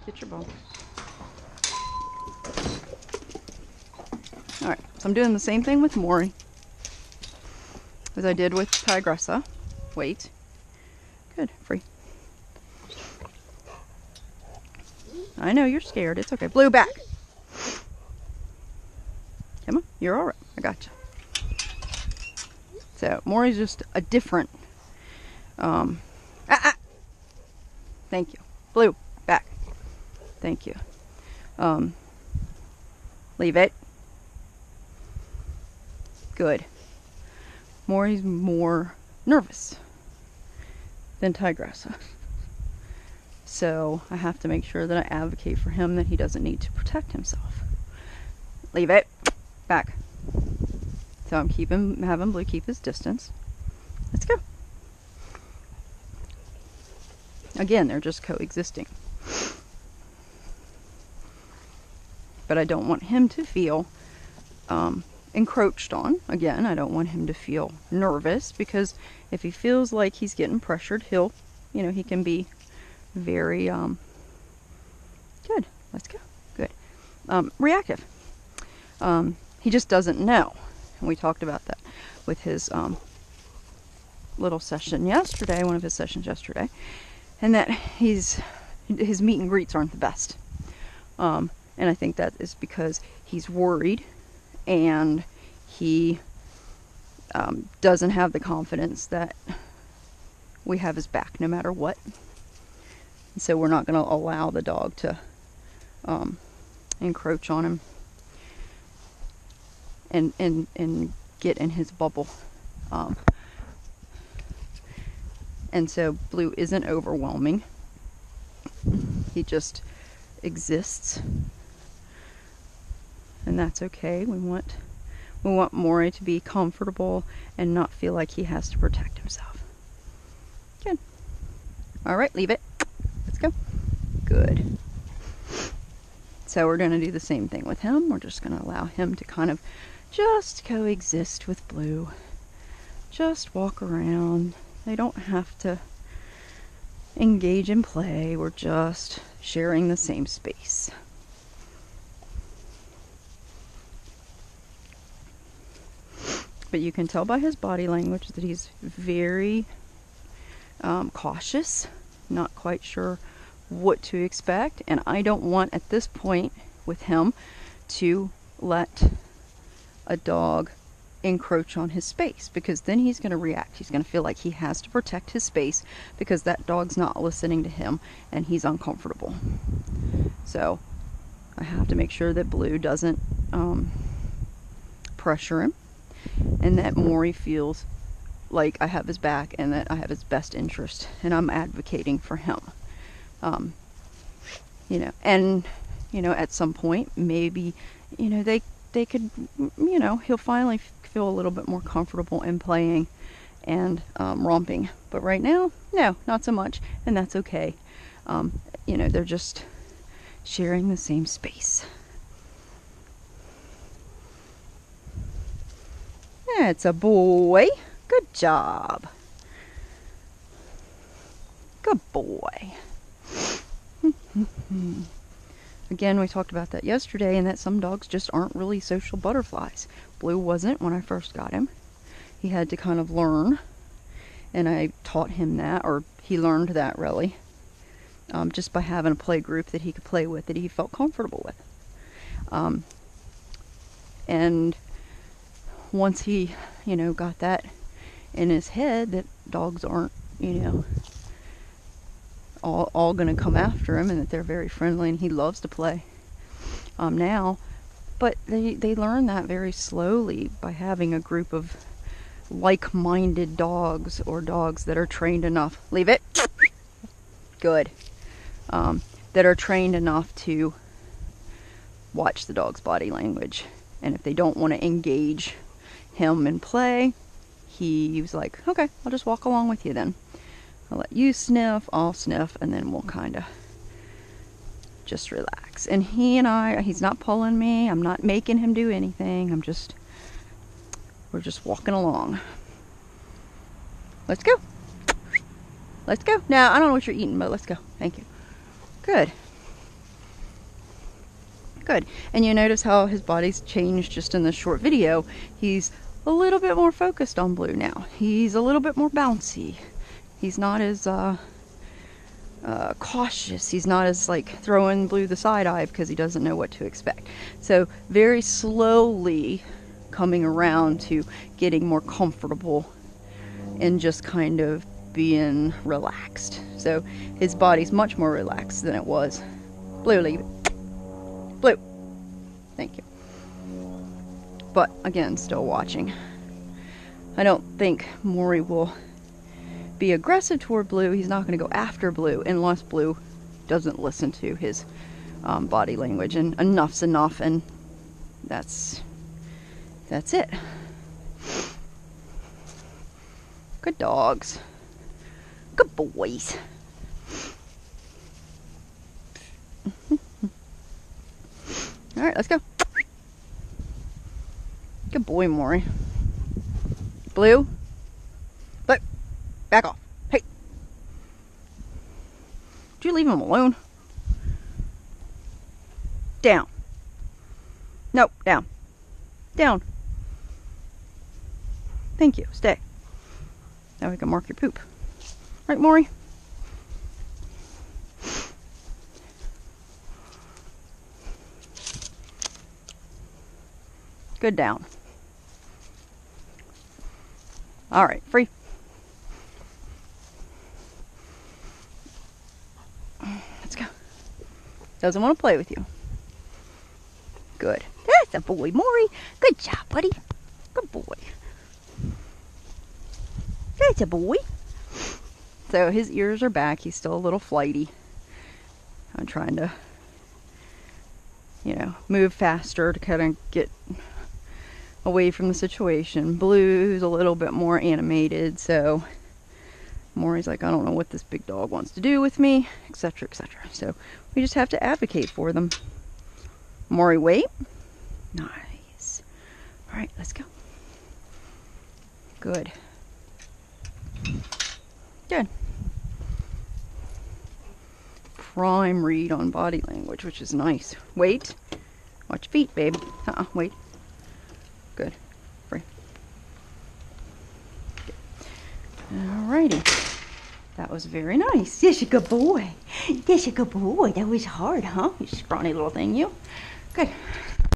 Get your ball. Alright, so I'm doing the same thing with Maury as I did with Tigressa. Wait. Good, free. I know you're scared. It's okay. Blue, back. Come on, you're alright. I got you. So Maury's just a different. Thank you. Blue, back. Thank you. Leave it. Good. Maury's more nervous than Tigressa. So I have to make sure that I advocate for him that he doesn't need to protect himself. Leave it. Back. So I'm having Blue keep his distance. Let's go. Again, they're just coexisting. But I don't want him to feel encroached on. Again, I don't want him to feel nervous, because if he feels like he's getting pressured, he'll, he can be very, good. Let's go. Good. Reactive. He just doesn't know. And we talked about that with his little session yesterday, one of his sessions yesterday, and that his meet and greets aren't the best. And I think that is because he's worried, and he doesn't have the confidence that we have his back no matter what. And so we're not going to allow the dog to encroach on him and get in his bubble. And so Blue isn't overwhelming. He just exists. And that's okay. We want Maury to be comfortable and not feel like he has to protect himself. Good. Alright, leave it. Let's go. Good. So we're going to do the same thing with him. We're just going to allow him to kind of just coexist with Blue. Just walk around. They don't have to engage in play. We're just sharing the same space. But you can tell by his body language that he's very cautious, not quite sure what to expect. And I don't want at this point with him to let a dog encroach on his space, because then he's going to react. He's going to feel like he has to protect his space because that dog's not listening to him and he's uncomfortable. So I have to make sure that Blue doesn't pressure him, and that Maury feels like I have his back and that I have his best interest and I'm advocating for him. And at some point maybe they could, he'll finally feel a little bit more comfortable in playing and romping. But right now, no, not so much, and that's okay. They're just sharing the same space. That's a boy. Good job. Good boy. Again, we talked about that yesterday, and that some dogs just aren't really social butterflies. Blue wasn't when I first got him. He had to kind of learn, and I taught him that, or he learned that really, just by having a play group that he could play with, that he felt comfortable with. And once he, got that in his head, that dogs aren't, all going to come after him, and that they're very friendly and he loves to play now. But they learn that very slowly by having a group of like-minded dogs, or dogs that are trained enough. Leave it. Good. That are trained enough to watch the dog's body language. And if they don't want to engage him in play, he was like, okay, I'll just walk along with you then. I'll let you sniff, I'll sniff, and then we'll kind of just relax. And he's not pulling me, I'm not making him do anything, we're just walking along. Let's go. Let's go. Now, I don't know what you're eating, but let's go. Thank you. Good. Good. And you notice how his body's changed just in this short video. He's a little bit more focused on Blue now. He's a little bit more bouncy. He's not as cautious. He's not as like throwing Blue the side eye because he doesn't know what to expect. So very slowly coming around to getting more comfortable and just kind of being relaxed. So his body's much more relaxed than it was. Blue, leave it. Blue. Thank you. But again, still watching. I don't think Maury will be aggressive toward Blue. He's not going to go after Blue unless Blue doesn't listen to his body language, and enough's enough, and that's it. Good dogs. Good boys. All right, let's go. Good boy, Maury. Blue. Blue. Back off. Hey. Did you leave him alone? Down. Nope, down. Down. Thank you. Stay. Now we can mark your poop. Right, Maury? Good down. All right, free. Let's go. Doesn't want to play with you. Good. That's a boy, Maury. Good job, buddy. Good boy. That's a boy. So his ears are back. He's still a little flighty. I'm trying to, you know, move faster to kind of get away from the situation. Blue's a little bit more animated, so Maury's like, I don't know what this big dog wants to do with me, etc., etc. So we just have to advocate for them. Maury, wait. Nice. All right, let's go. Good. Good. Prime read on body language, which is nice. Wait. Watch your feet, babe. Wait. Good. Free. Good. Alrighty. That was very nice. Yes, you good boy. Yes, you good boy. That was hard, huh? You scrawny little thing, you. Good.